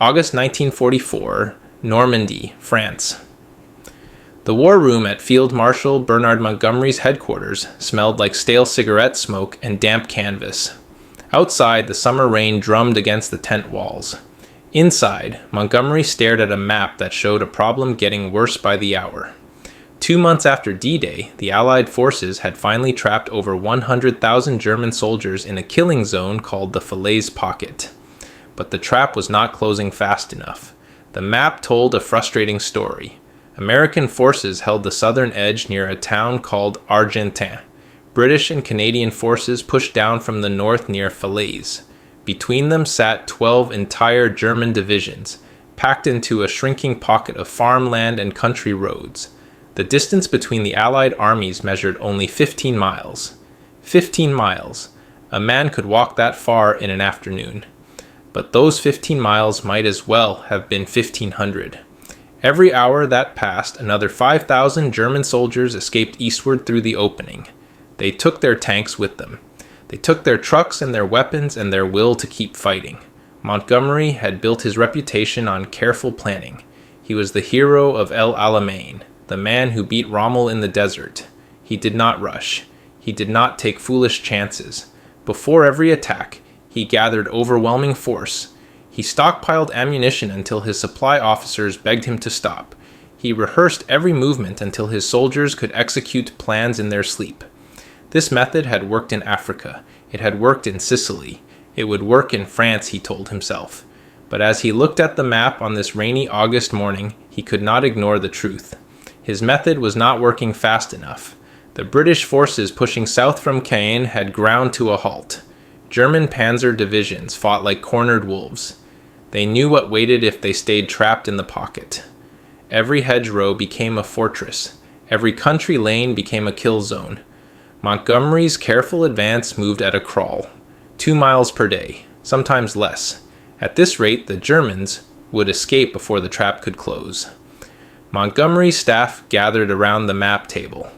August 1944, Normandy, France. The war room at Field Marshal Bernard Montgomery's headquarters smelled like stale cigarette smoke and damp canvas. Outside, the summer rain drummed against the tent walls. Inside, Montgomery stared at a map that showed a problem getting worse by the hour. 2 months after D-Day, the Allied forces had finally trapped over 100,000 German soldiers in a killing zone called the Falaise Pocket. But the trap was not closing fast enough. The map told a frustrating story. American forces held the southern edge near a town called Argentan. British and Canadian forces pushed down from the north near Falaise. Between them sat 12 entire German divisions, packed into a shrinking pocket of farmland and country roads. The distance between the Allied armies measured only 15 miles. 15 miles. A man could walk that far in an afternoon. But those 15 miles might as well have been 1,500. Every hour that passed, another 5,000 German soldiers escaped eastward through the opening. They took their tanks with them. They took their trucks and their weapons and their will to keep fighting. Montgomery had built his reputation on careful planning. He was the hero of El Alamein, the man who beat Rommel in the desert. He did not rush. He did not take foolish chances. Before every attack, he gathered overwhelming force. He stockpiled ammunition until his supply officers begged him to stop. He rehearsed every movement until his soldiers could execute plans in their sleep. This method had worked in Africa. It had worked in Sicily. It would work in France, he told himself. But as he looked at the map on this rainy August morning, he could not ignore the truth. His method was not working fast enough. The British forces pushing south from Caen had ground to a halt. German panzer divisions fought like cornered wolves. They knew what waited if they stayed trapped in the pocket. Every hedgerow became a fortress. Every country lane became a kill zone. Montgomery's careful advance moved at a crawl, 2 miles per day, sometimes less. At this rate, the Germans would escape before the trap could close. Montgomery's staff gathered around the map table.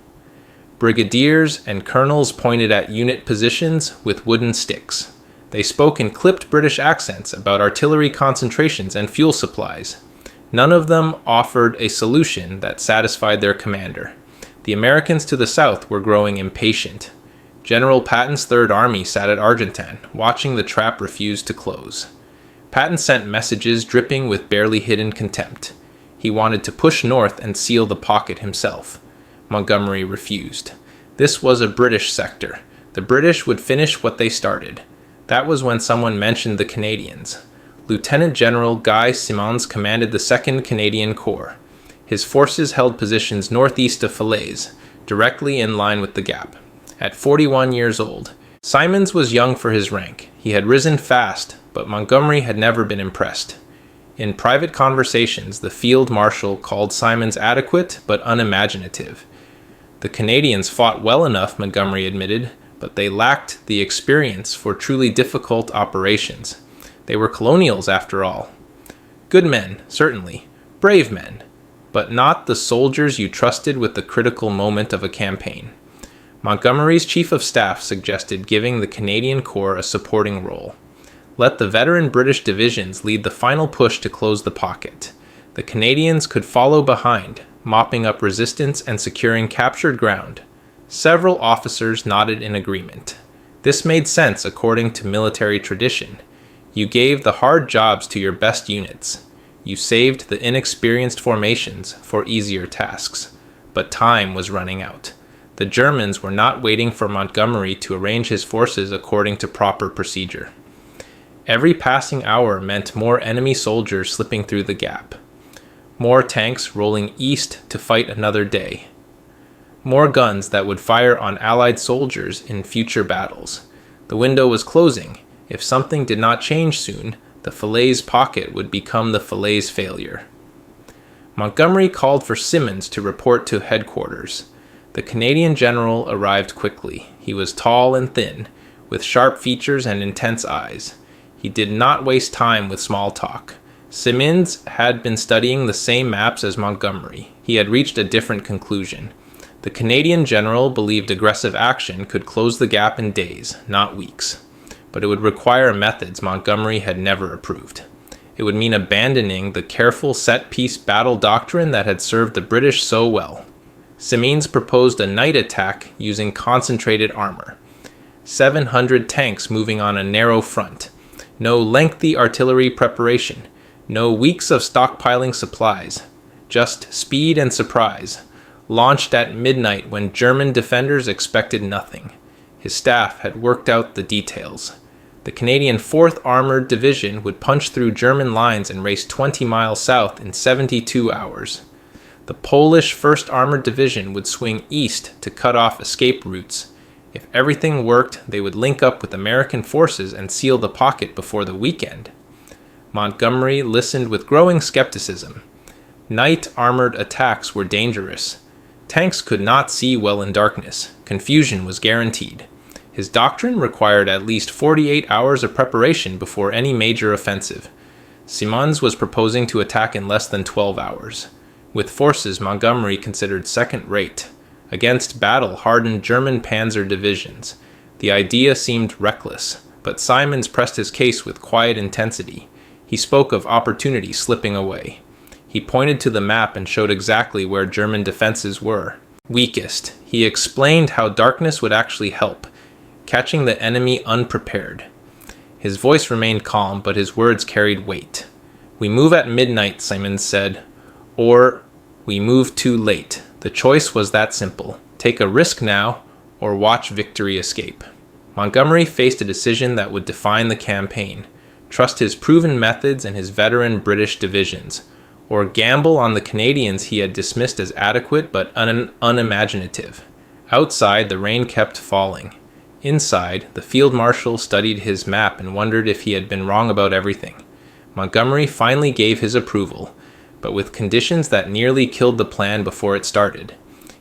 Brigadiers and colonels pointed at unit positions with wooden sticks. They spoke in clipped British accents about artillery concentrations and fuel supplies. None of them offered a solution that satisfied their commander. The Americans to the south were growing impatient. General Patton's Third Army sat at Argentan, watching the trap refuse to close. Patton sent messages dripping with barely hidden contempt. He wanted to push north and seal the pocket himself. Montgomery refused. This was a British sector. The British would finish what they started. That was when someone mentioned the Canadians. Lieutenant General Guy Simonds commanded the 2nd Canadian Corps. His forces held positions northeast of Falaise, directly in line with the gap. At 41 years old, Simonds was young for his rank. He had risen fast, but Montgomery had never been impressed. In private conversations, the field marshal called Simonds adequate but unimaginative. The Canadians fought well enough, Montgomery admitted, but they lacked the experience for truly difficult operations. They were colonials, after all. Good men, certainly. Brave men. But not the soldiers you trusted with the critical moment of a campaign. Montgomery's chief of staff suggested giving the Canadian Corps a supporting role. Let the veteran British divisions lead the final push to close the pocket. The Canadians could follow behind, mopping up resistance and securing captured ground. Several officers nodded in agreement. This made sense according to military tradition. You gave the hard jobs to your best units. You saved the inexperienced formations for easier tasks. But time was running out. The Germans were not waiting for Montgomery to arrange his forces according to proper procedure. Every passing hour meant more enemy soldiers slipping through the gap. More tanks rolling east to fight another day. More guns that would fire on Allied soldiers in future battles. The window was closing. If something did not change soon, the Falaise Pocket would become the Falaise failure. Montgomery called for Simonds to report to headquarters. The Canadian general arrived quickly. He was tall and thin, with sharp features and intense eyes. He did not waste time with small talk. Simonds had been studying the same maps as Montgomery. He had reached a different conclusion. The Canadian general believed aggressive action could close the gap in days, not weeks. But it would require methods Montgomery had never approved. It would mean abandoning the careful set-piece battle doctrine that had served the British so well. Simonds proposed a night attack using concentrated armor. 700 tanks moving on a narrow front. No lengthy artillery preparation. No weeks of stockpiling supplies. Just speed and surprise. Launched at midnight when German defenders expected nothing. His staff had worked out the details. The Canadian 4th Armored Division would punch through German lines and race 20 miles south in 72 hours. The Polish 1st Armored Division would swing east to cut off escape routes. If everything worked, they would link up with American forces and seal the pocket before the weekend. Montgomery listened with growing skepticism. Night armored attacks were dangerous. Tanks could not see well in darkness. Confusion was guaranteed. His doctrine required at least 48 hours of preparation before any major offensive. Simonds was proposing to attack in less than 12 hours. With forces Montgomery considered second-rate, against battle-hardened German panzer divisions. The idea seemed reckless, but Simonds pressed his case with quiet intensity. He spoke of opportunity slipping away. He pointed to the map and showed exactly where German defenses were weakest. He explained how darkness would actually help, catching the enemy unprepared. His voice remained calm, but his words carried weight. "We move at midnight," Simonds said, "or we move too late. The choice was that simple. Take a risk now, or watch victory escape." Montgomery faced a decision that would define the campaign. Trust his proven methods and his veteran British divisions, or gamble on the Canadians he had dismissed as adequate but unimaginative. Outside, the rain kept falling. Inside, the field marshal studied his map and wondered if he had been wrong about everything. Montgomery finally gave his approval, but with conditions that nearly killed the plan before it started.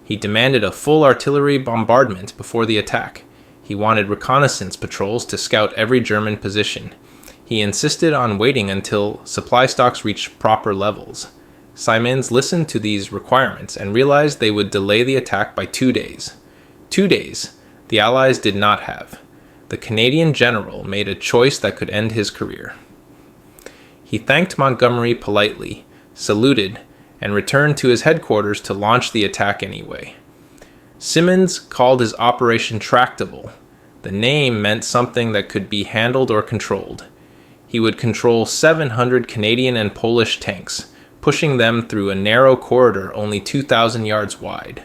He demanded a full artillery bombardment before the attack. He wanted reconnaissance patrols to scout every German position. He insisted on waiting until supply stocks reached proper levels. Simonds listened to these requirements and realized they would delay the attack by 2 days. 2 days the Allies did not have. The Canadian general made a choice that could end his career. He thanked Montgomery politely, saluted, and returned to his headquarters to launch the attack anyway. Simonds called his Operation Tractable. The name meant something that could be handled or controlled. He would control 700 Canadian and Polish tanks, pushing them through a narrow corridor only 2,000 yards wide.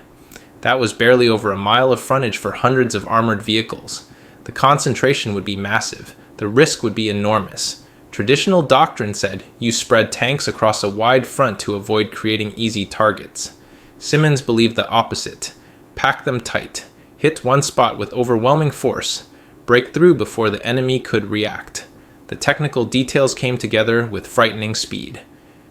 That was barely over a mile of frontage for hundreds of armored vehicles. The concentration would be massive. The risk would be enormous. Traditional doctrine said you spread tanks across a wide front to avoid creating easy targets. Simonds believed the opposite. Pack them tight. Hit one spot with overwhelming force. Break through before the enemy could react. The technical details came together with frightening speed.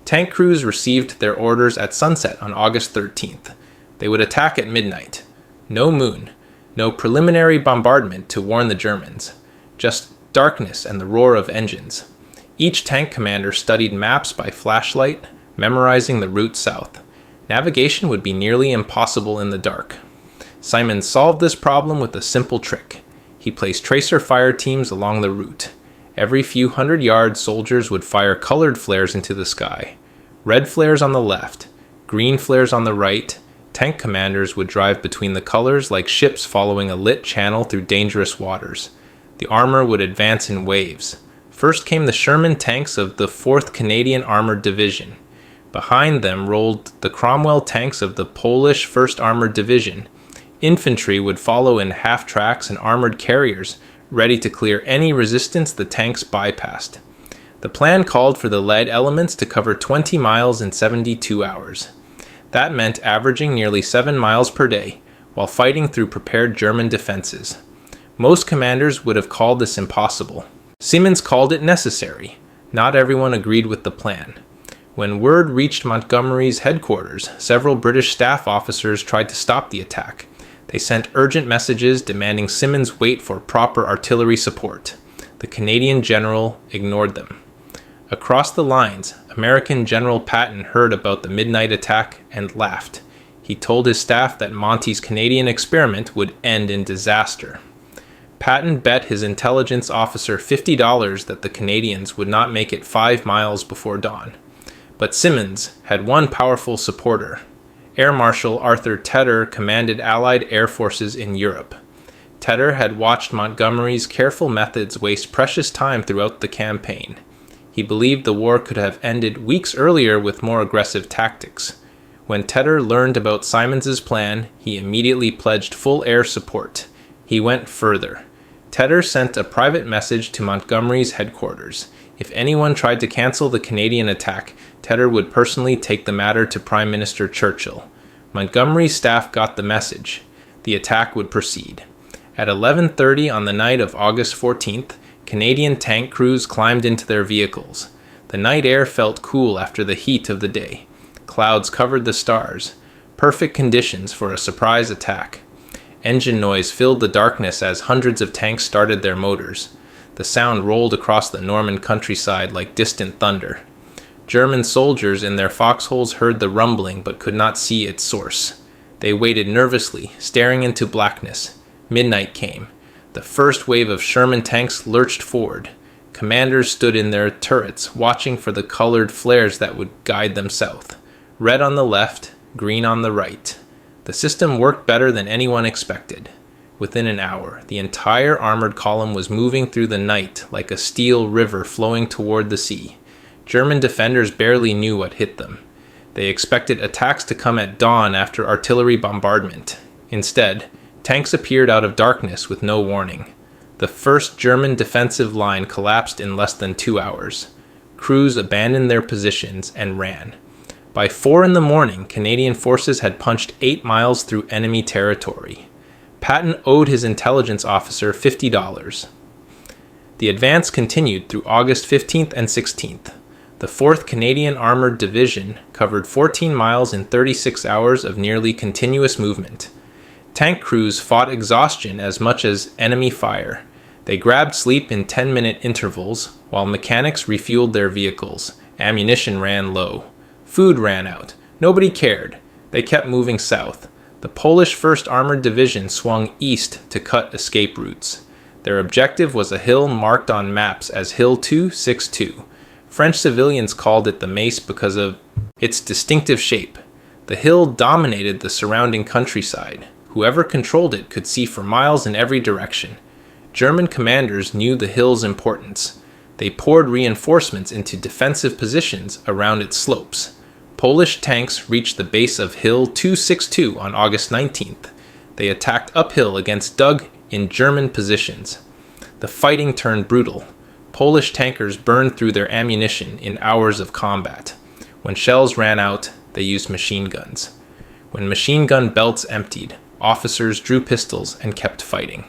Tank crews received their orders at sunset on August 13th. They would attack at midnight. No moon. No preliminary bombardment to warn the Germans. Just darkness and the roar of engines. Each tank commander studied maps by flashlight, memorizing the route south. Navigation would be nearly impossible in the dark. Simonds solved this problem with a simple trick. He placed tracer fire teams along the route. Every few hundred yards, soldiers would fire colored flares into the sky. Red flares on the left, green flares on the right. Tank commanders would drive between the colors like ships following a lit channel through dangerous waters. The armor would advance in waves. First came the Sherman tanks of the 4th Canadian Armored Division. Behind them rolled the Cromwell tanks of the Polish 1st Armored Division. Infantry would follow in half-tracks and armored carriers, ready to clear any resistance the tanks bypassed. The plan called for the lead elements to cover 20 miles in 72 hours. That meant averaging nearly 7 miles per day, while fighting through prepared German defenses. Most commanders would have called this impossible. Simonds called it necessary. Not everyone agreed with the plan. When word reached Montgomery's headquarters, several British staff officers tried to stop the attack. They sent urgent messages demanding Simonds wait for proper artillery support. The Canadian general ignored them. Across the lines, American General Patton heard about the midnight attack and laughed. He told his staff that Monty's Canadian experiment would end in disaster. Patton bet his intelligence officer $50 that the Canadians would not make it 5 miles before dawn. But Simonds had one powerful supporter. Air Marshal Arthur Tedder commanded Allied air forces in Europe. Tedder had watched Montgomery's careful methods waste precious time throughout the campaign. He believed the war could have ended weeks earlier with more aggressive tactics. When Tedder learned about Simons's plan, he immediately pledged full air support. He went further. Tedder sent a private message to Montgomery's headquarters. If anyone tried to cancel the Canadian attack, Tedder would personally take the matter to Prime Minister Churchill. Montgomery's staff got the message. The attack would proceed. At 11:30 on the night of August 14th, Canadian tank crews climbed into their vehicles. The night air felt cool after the heat of the day. Clouds covered the stars. Perfect conditions for a surprise attack. Engine noise filled the darkness as hundreds of tanks started their motors. The sound rolled across the Norman countryside like distant thunder. German soldiers in their foxholes heard the rumbling but could not see its source. They waited nervously, staring into blackness. Midnight came. The first wave of Sherman tanks lurched forward. Commanders stood in their turrets, watching for the colored flares that would guide them south. Red on the left, green on the right. The system worked better than anyone expected. Within an hour, the entire armored column was moving through the night like a steel river flowing toward the sea. German defenders barely knew what hit them. They expected attacks to come at dawn after artillery bombardment. Instead, tanks appeared out of darkness with no warning. The first German defensive line collapsed in less than 2 hours. Crews abandoned their positions and ran. By 4 a.m, Canadian forces had punched 8 miles through enemy territory. Patton owed his intelligence officer $50. The advance continued through August 15th and 16th. The 4th Canadian Armored Division covered 14 miles in 36 hours of nearly continuous movement. Tank crews fought exhaustion as much as enemy fire. They grabbed sleep in 10-minute intervals, while mechanics refueled their vehicles. Ammunition ran low. Food ran out. Nobody cared. They kept moving south. The Polish 1st Armored Division swung east to cut escape routes. Their objective was a hill marked on maps as Hill 262. French civilians called it the Mace because of its distinctive shape. The hill dominated the surrounding countryside. Whoever controlled it could see for miles in every direction. German commanders knew the hill's importance. They poured reinforcements into defensive positions around its slopes. Polish tanks reached the base of Hill 262 on August 19th. They attacked uphill against dug-in German positions. The fighting turned brutal. Polish tankers burned through their ammunition in hours of combat. When shells ran out, they used machine guns. When machine gun belts emptied, officers drew pistols and kept fighting.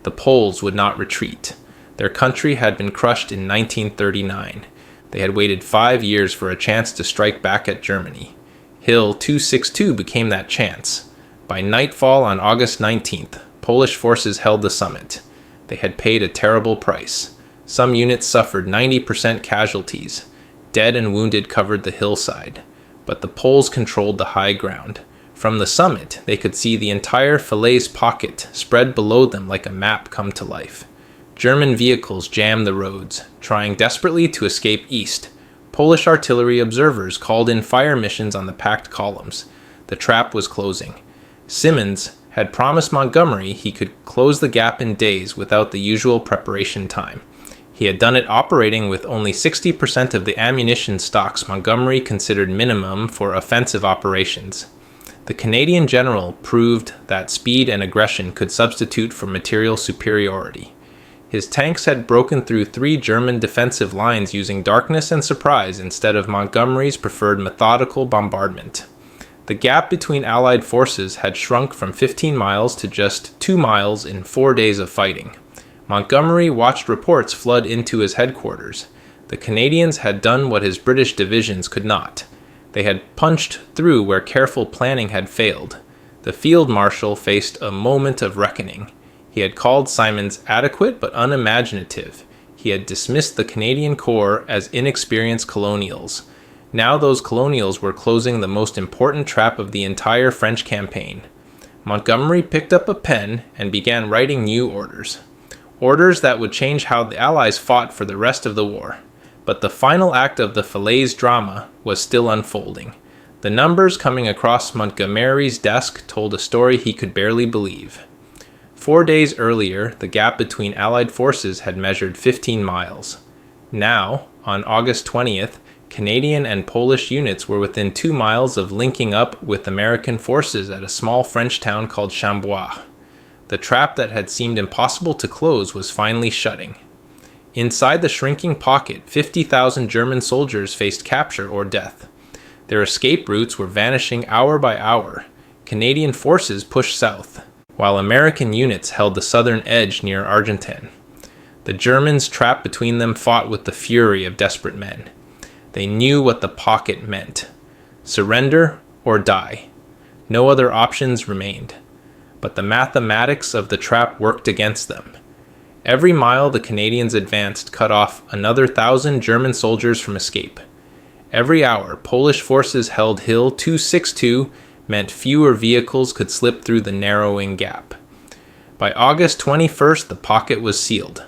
The Poles would not retreat. Their country had been crushed in 1939. They had waited 5 years for a chance to strike back at Germany. Hill 262 became that chance. By nightfall on August 19th, Polish forces held the summit. They had paid a terrible price. Some units suffered 90% casualties. Dead and wounded covered the hillside. But the Poles controlled the high ground. From the summit, they could see the entire Falaise Pocket spread below them like a map come to life. German vehicles jammed the roads, trying desperately to escape east. Polish artillery observers called in fire missions on the packed columns. The trap was closing. Simonds had promised Montgomery he could close the gap in days without the usual preparation time. He had done it operating with only 60% of the ammunition stocks Montgomery considered minimum for offensive operations. The Canadian general proved that speed and aggression could substitute for material superiority. His tanks had broken through 3 German defensive lines using darkness and surprise instead of Montgomery's preferred methodical bombardment. The gap between Allied forces had shrunk from 15 miles to just 2 miles in 4 days of fighting. Montgomery watched reports flood into his headquarters. The Canadians had done what his British divisions could not. They had punched through where careful planning had failed. The field marshal faced a moment of reckoning. He had called Simonds adequate but unimaginative. He had dismissed the Canadian Corps as inexperienced colonials. Now those colonials were closing the most important trap of the entire French campaign. Montgomery picked up a pen and began writing new orders. orders that would change how the Allies fought for the rest of the war. But the final act of the Falaise drama was still unfolding. The numbers coming across Montgomery's desk told a story he could barely believe. 4 days earlier, the gap between Allied forces had measured 15 miles. Now, on August 20th, Canadian and Polish units were within 2 miles of linking up with American forces at a small French town called Chambois. The trap that had seemed impossible to close was finally shutting. Inside the shrinking pocket, 50,000 German soldiers faced capture or death. Their escape routes were vanishing hour by hour. Canadian forces pushed south, while American units held the southern edge near Argentan. The Germans trapped between them fought with the fury of desperate men. They knew what the pocket meant. Surrender or die. No other options remained. But the mathematics of the trap worked against them. Every mile the Canadians advanced cut off another 1,000 German soldiers from escape. Every hour, Polish forces held Hill 262 meant fewer vehicles could slip through the narrowing gap. By August 21st, the pocket was sealed.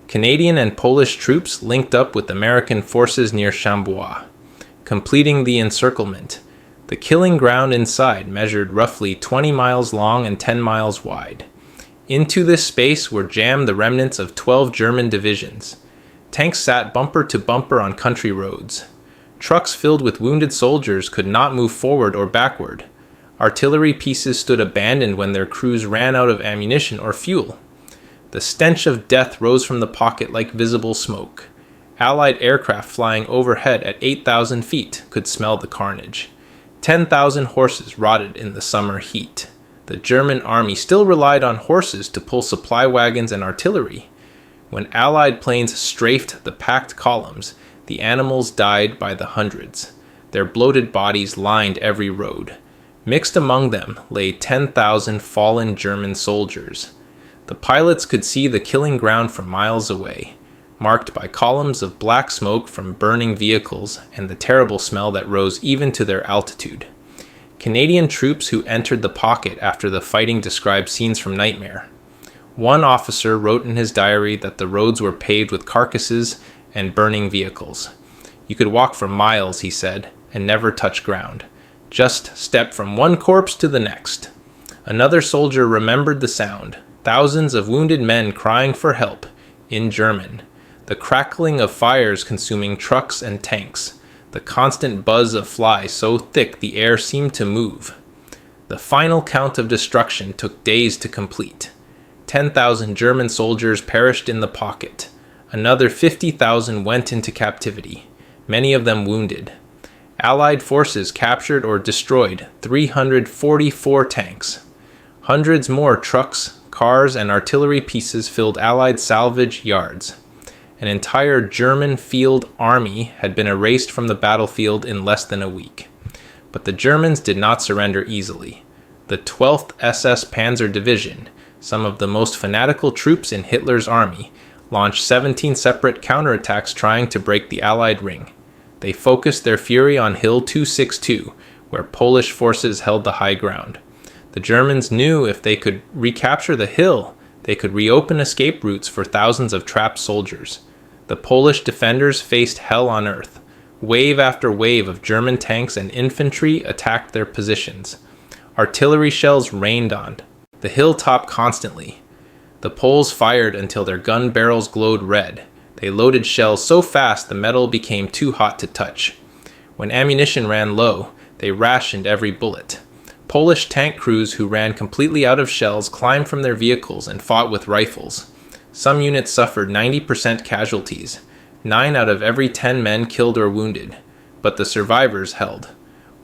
Canadian and Polish troops linked up with American forces near Chambois, completing the encirclement. The killing ground inside measured roughly 20 miles long and 10 miles wide. Into this space were jammed the remnants of 12 German divisions. Tanks sat bumper to bumper on country roads. Trucks filled with wounded soldiers could not move forward or backward. Artillery pieces stood abandoned when their crews ran out of ammunition or fuel. The stench of death rose from the pocket like visible smoke. Allied aircraft flying overhead at 8,000 feet could smell the carnage. 10,000 horses rotted in the summer heat. The German army still relied on horses to pull supply wagons and artillery. When Allied planes strafed the packed columns, the animals died by the hundreds. Their bloated bodies lined every road. Mixed among them lay 10,000 fallen German soldiers. The pilots could see the killing ground from miles away, marked by columns of black smoke from burning vehicles and the terrible smell that rose even to their altitude. Canadian troops who entered the pocket after the fighting described scenes from nightmare. One officer wrote in his diary that the roads were paved with carcasses and burning vehicles. You could walk for miles, he said, and never touch ground. Just step from one corpse to the next. Another soldier remembered the sound. Thousands of wounded men crying for help, in German. The crackling of fires consuming trucks and tanks. The constant buzz of flies so thick the air seemed to move. The final count of destruction took days to complete. 10,000 German soldiers perished in the pocket. Another 50,000 went into captivity, many of them wounded. Allied forces captured or destroyed 344 tanks. Hundreds more trucks, cars, and artillery pieces filled Allied salvage yards. An entire German field army had been erased from the battlefield in less than a week. But the Germans did not surrender easily. The 12th SS Panzer Division, some of the most fanatical troops in Hitler's army, launched 17 separate counterattacks trying to break the Allied ring. They focused their fury on Hill 262, where Polish forces held the high ground. The Germans knew if they could recapture the hill, they could reopen escape routes for thousands of trapped soldiers. The Polish defenders faced hell on earth. Wave after wave of German tanks and infantry attacked their positions. Artillery shells rained on the hilltop constantly. The Poles fired until their gun barrels glowed red. They loaded shells so fast the metal became too hot to touch. When ammunition ran low, they rationed every bullet. Polish tank crews who ran completely out of shells climbed from their vehicles and fought with rifles. Some units suffered 90% casualties, 9 out of every 10 men killed or wounded, but the survivors held.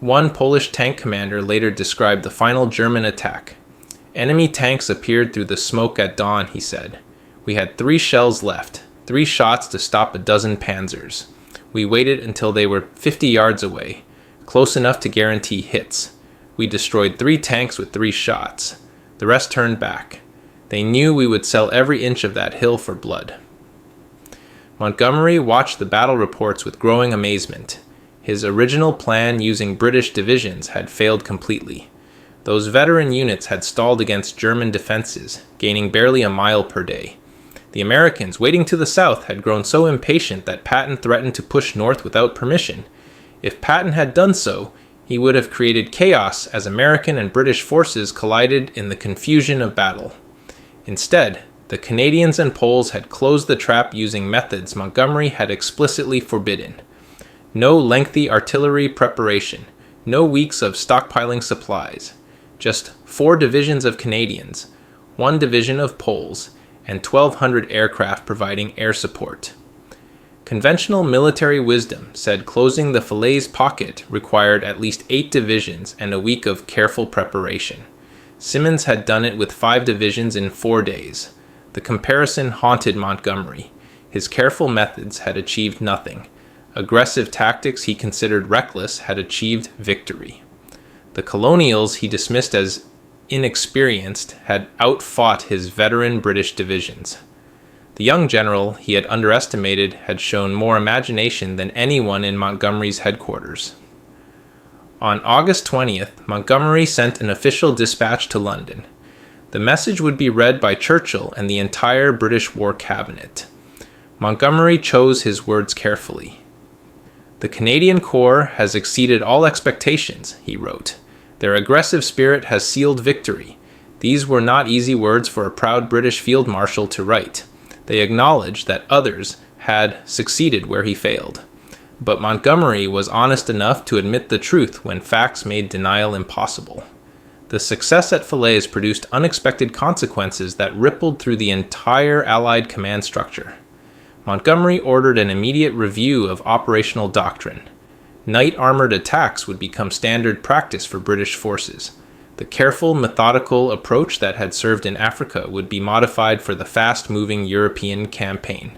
One Polish tank commander later described the final German attack. Enemy tanks appeared through the smoke at dawn, he said. We had 3 shells left, 3 shots to stop a dozen panzers. We waited until they were 50 yards away, close enough to guarantee hits. We destroyed 3 tanks with 3 shots. The rest turned back. They knew we would sell every inch of that hill for blood. Montgomery watched the battle reports with growing amazement. His original plan using British divisions had failed completely. Those veteran units had stalled against German defenses, gaining barely a mile per day. The Americans, waiting to the south, had grown so impatient that Patton threatened to push north without permission. If Patton had done so, he would have created chaos as American and British forces collided in the confusion of battle. Instead, the Canadians and Poles had closed the trap using methods Montgomery had explicitly forbidden. No lengthy artillery preparation, no weeks of stockpiling supplies, just 4 divisions of Canadians, 1 division of Poles, and 1,200 aircraft providing air support. Conventional military wisdom said closing the Falaise Pocket required at least 8 divisions and a week of careful preparation. Simonds had done it with 5 divisions in 4 days. The comparison haunted Montgomery. His careful methods had achieved nothing. Aggressive tactics he considered reckless had achieved victory. The colonials he dismissed as inexperienced had outfought his veteran British divisions. The young general he had underestimated had shown more imagination than anyone in Montgomery's headquarters. On August 20th, Montgomery sent an official dispatch to London. The message would be read by Churchill and the entire British War Cabinet. Montgomery chose his words carefully. "The Canadian Corps has exceeded all expectations," he wrote. "Their aggressive spirit has sealed victory." These were not easy words for a proud British field marshal to write. They acknowledged that others had succeeded where he failed. But Montgomery was honest enough to admit the truth when facts made denial impossible. The success at Falaise produced unexpected consequences that rippled through the entire Allied command structure. Montgomery ordered an immediate review of operational doctrine. Night armored attacks would become standard practice for British forces. The careful, methodical approach that had served in Africa would be modified for the fast-moving European campaign.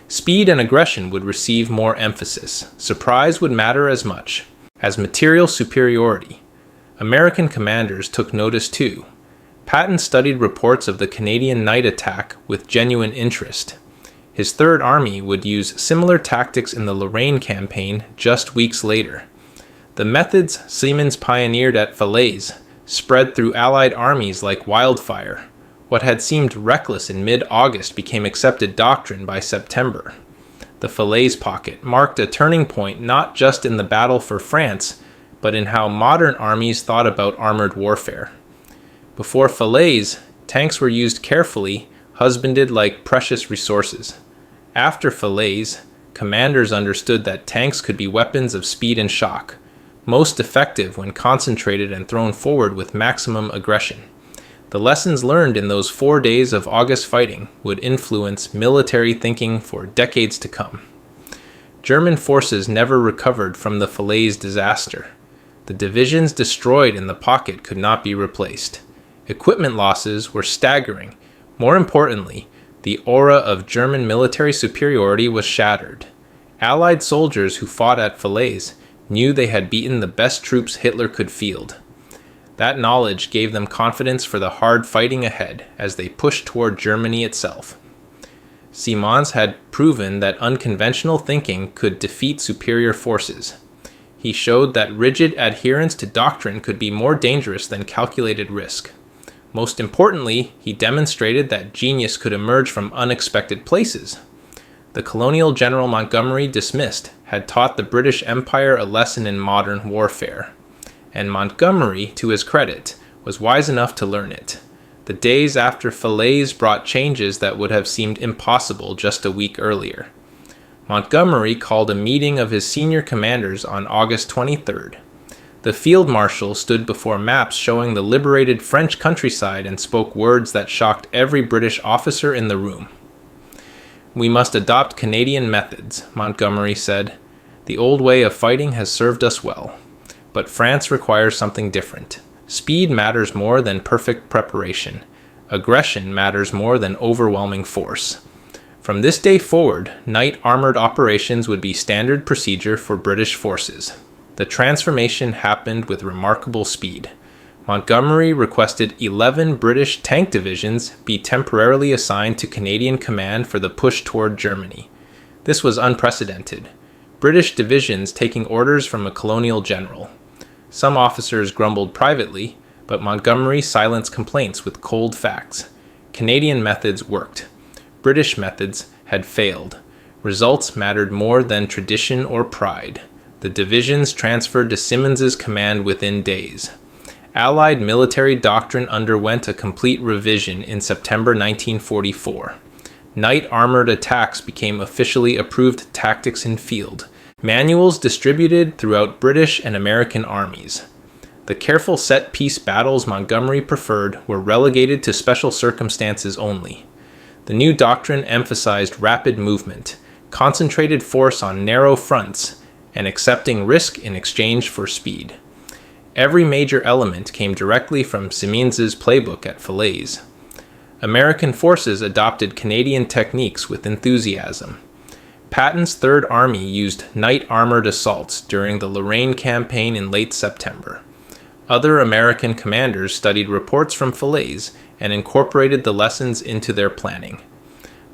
Speed and aggression would receive more emphasis. Surprise would matter as much as material superiority. American commanders took notice too. Patton studied reports of the Canadian night attack with genuine interest. His Third Army would use similar tactics in the Lorraine campaign just weeks later. The methods Simonds pioneered at Falaise spread through Allied armies like wildfire. What had seemed reckless in mid-August became accepted doctrine by September. The Falaise Pocket marked a turning point not just in the battle for France, but in how modern armies thought about armored warfare. Before Falaise, tanks were used carefully, husbanded like precious resources. After Falaise, commanders understood that tanks could be weapons of speed and shock, most effective when concentrated and thrown forward with maximum aggression. The lessons learned in those 4 days of August fighting would influence military thinking for decades to come. German forces never recovered from the Falaise disaster. The divisions destroyed in the pocket could not be replaced. Equipment losses were staggering. More importantly, the aura of German military superiority was shattered. Allied soldiers who fought at Falaise knew they had beaten the best troops Hitler could field. That knowledge gave them confidence for the hard fighting ahead as they pushed toward Germany itself. Simonds had proven that unconventional thinking could defeat superior forces. He showed that rigid adherence to doctrine could be more dangerous than calculated risk. Most importantly, he demonstrated that genius could emerge from unexpected places. The colonial General Montgomery dismissed had taught the British Empire a lesson in modern warfare. And Montgomery, to his credit, was wise enough to learn it. The days after Falaise brought changes that would have seemed impossible just a week earlier. Montgomery called a meeting of his senior commanders on August 23rd. The field marshal stood before maps showing the liberated French countryside and spoke words that shocked every British officer in the room. "We must adopt Canadian methods," Montgomery said. "The old way of fighting has served us well. But France requires something different. Speed matters more than perfect preparation. Aggression matters more than overwhelming force." From this day forward, night armored operations would be standard procedure for British forces. The transformation happened with remarkable speed. Montgomery requested 11 British tank divisions be temporarily assigned to Canadian command for the push toward Germany. This was unprecedented. British divisions taking orders from a colonial general. Some officers grumbled privately, but Montgomery silenced complaints with cold facts. Canadian methods worked. British methods had failed. Results mattered more than tradition or pride. The divisions transferred to Simonds's command within days. Allied military doctrine underwent a complete revision in September 1944. Night armored attacks became officially approved tactics in field. Manuals distributed throughout British and American armies. The careful set-piece battles Montgomery preferred were relegated to special circumstances only. The new doctrine emphasized rapid movement, concentrated force on narrow fronts, and accepting risk in exchange for speed. Every major element came directly from Simonds's playbook at Falaise. American forces adopted Canadian techniques with enthusiasm. Patton's Third Army used night armored assaults during the Lorraine campaign in late September. Other American commanders studied reports from Falaise and incorporated the lessons into their planning.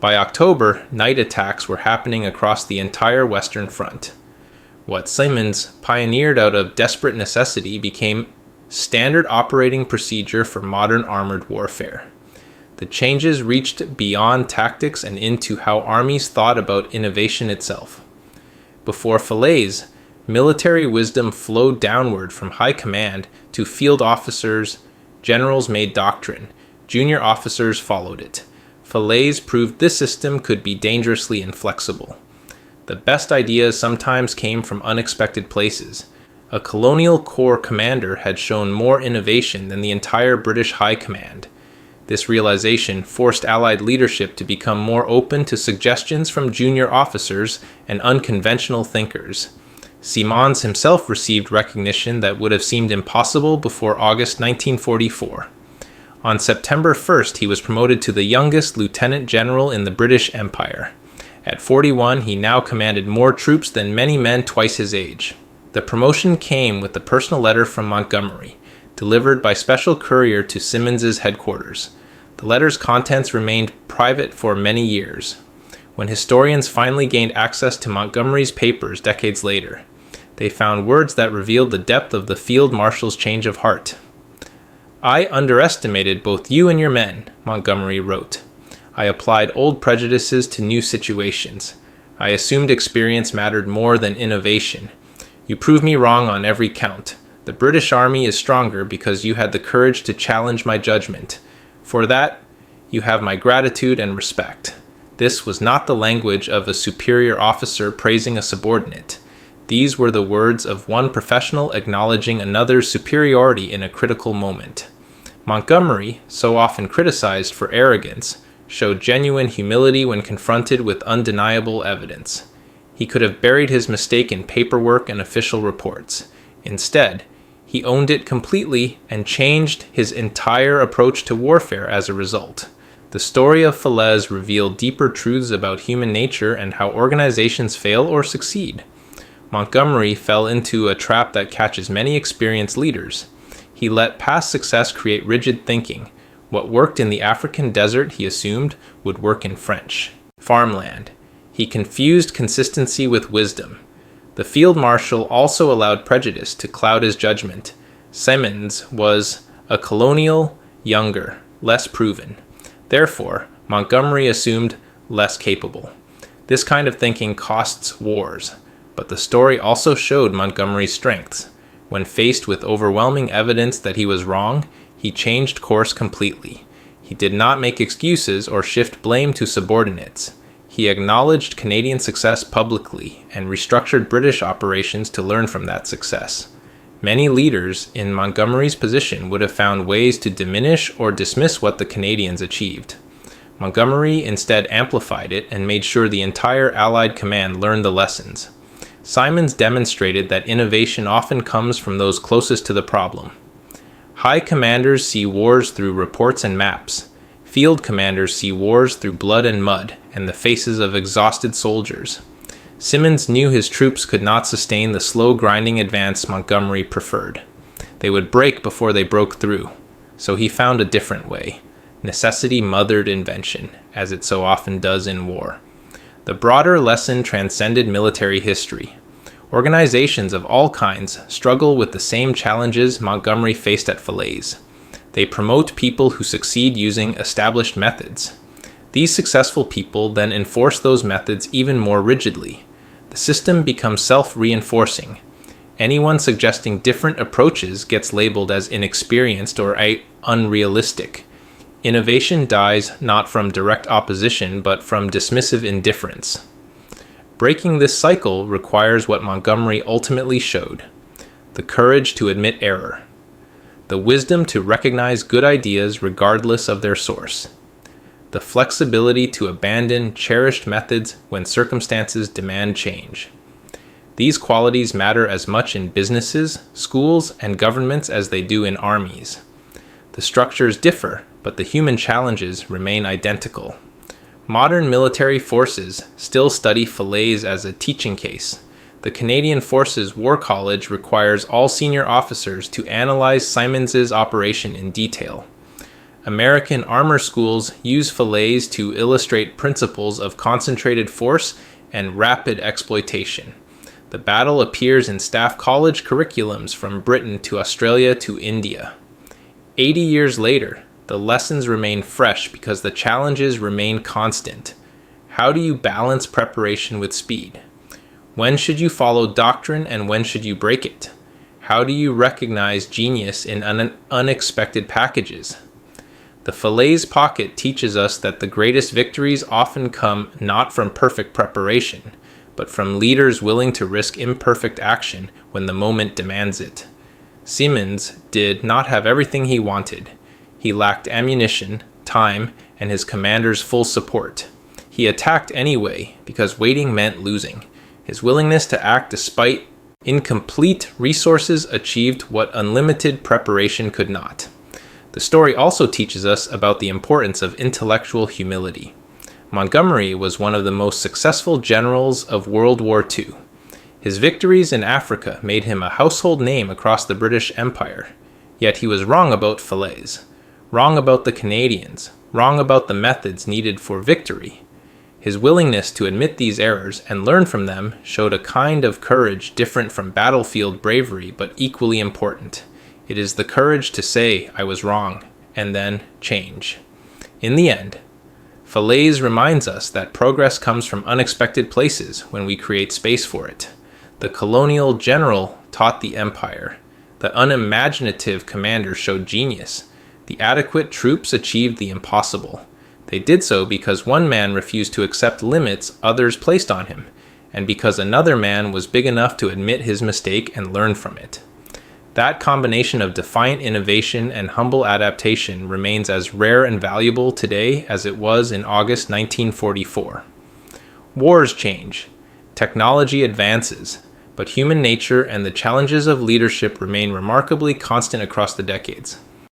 By October, night attacks were happening across the entire Western Front. What Simonds pioneered out of desperate necessity became standard operating procedure for modern armored warfare. The changes reached beyond tactics and into how armies thought about innovation itself. Before Falaise, military wisdom flowed downward from high command to field officers. Generals made doctrine. Junior officers followed it. Falaise proved this system could be dangerously inflexible. The best ideas sometimes came from unexpected places. A colonial corps commander had shown more innovation than the entire British High Command. This realization forced Allied leadership to become more open to suggestions from junior officers and unconventional thinkers. Simonds himself received recognition that would have seemed impossible before August 1944. On September 1st, he was promoted to the youngest lieutenant general in the British Empire. At 41, he now commanded more troops than many men twice his age. The promotion came with a personal letter from Montgomery, delivered by special courier to Simonds's headquarters. The letter's contents remained private for many years. When historians finally gained access to Montgomery's papers decades later, they found words that revealed the depth of the field marshal's change of heart. "I underestimated both you and your men," Montgomery wrote. "I applied old prejudices to new situations. I assumed experience mattered more than innovation. You proved me wrong on every count. The British Army is stronger because you had the courage to challenge my judgment. For that, you have my gratitude and respect." This was not the language of a superior officer praising a subordinate. These were the words of one professional acknowledging another's superiority in a critical moment. Montgomery, so often criticized for arrogance, showed genuine humility when confronted with undeniable evidence. He could have buried his mistake in paperwork and official reports. Instead, he owned it completely and changed his entire approach to warfare as a result. The story of Falaise revealed deeper truths about human nature and how organizations fail or succeed. Montgomery fell into a trap that catches many experienced leaders. He let past success create rigid thinking. What worked in the African desert, he assumed, would work in French farmland. He confused consistency with wisdom. The field marshal also allowed prejudice to cloud his judgment. Simonds was a colonial, younger, less proven. Therefore, Montgomery assumed less capable. This kind of thinking costs wars, but the story also showed Montgomery's strengths. When faced with overwhelming evidence that he was wrong, he changed course completely. He did not make excuses or shift blame to subordinates. He acknowledged Canadian success publicly and restructured British operations to learn from that success. Many leaders in Montgomery's position would have found ways to diminish or dismiss what the Canadians achieved. Montgomery instead amplified it and made sure the entire Allied command learned the lessons. Simonds demonstrated that innovation often comes from those closest to the problem. High commanders see wars through reports and maps. Field commanders see wars through blood and mud and the faces of exhausted soldiers. Simonds knew his troops could not sustain the slow grinding advance Montgomery preferred. They would break before they broke through. So he found a different way. Necessity mothered invention, as it so often does in war. The broader lesson transcended military history. Organizations of all kinds struggle with the same challenges Montgomery faced at Falaise. They promote people who succeed using established methods. These successful people then enforce those methods even more rigidly. The system becomes self-reinforcing. Anyone suggesting different approaches gets labeled as inexperienced or unrealistic. Innovation dies not from direct opposition, but from dismissive indifference. Breaking this cycle requires what Montgomery ultimately showed: the courage to admit error, the wisdom to recognize good ideas regardless of their source, the flexibility to abandon cherished methods when circumstances demand change. These qualities matter as much in businesses, schools, and governments as they do in armies. The structures differ, but the human challenges remain identical. Modern military forces still study Falaise as a teaching case. The Canadian Forces War College requires all senior officers to analyze Simonds' operation in detail. American armor schools use Falaise to illustrate principles of concentrated force and rapid exploitation. The battle appears in staff college curriculums from Britain to Australia to India. 80 years later, the lessons remain fresh because the challenges remain constant. How do you balance preparation with speed? When should you follow doctrine and when should you break it? How do you recognize genius in unexpected packages? The Falaise Pocket teaches us that the greatest victories often come not from perfect preparation, but from leaders willing to risk imperfect action when the moment demands it. Simonds did not have everything he wanted. He lacked ammunition, time, and his commander's full support. He attacked anyway, because waiting meant losing. His willingness to act despite incomplete resources achieved what unlimited preparation could not. The story also teaches us about the importance of intellectual humility. Montgomery was one of the most successful generals of World War II. His victories in Africa made him a household name across the British Empire. Yet he was wrong about Falaise, wrong about the Canadians, wrong about the methods needed for victory. His willingness to admit these errors and learn from them showed a kind of courage different from battlefield bravery, but equally important. It is the courage to say, "I was wrong," and then change. In the end, Falaise reminds us that progress comes from unexpected places when we create space for it. The colonial general taught the empire. The unimaginative commander showed genius. The adequate troops achieved the impossible. They did so because one man refused to accept limits others placed on him, and because another man was big enough to admit his mistake and learn from it. That combination of defiant innovation and humble adaptation remains as rare and valuable today as it was in August 1944. Wars change, technology advances, but human nature and the challenges of leadership remain remarkably constant across the decades.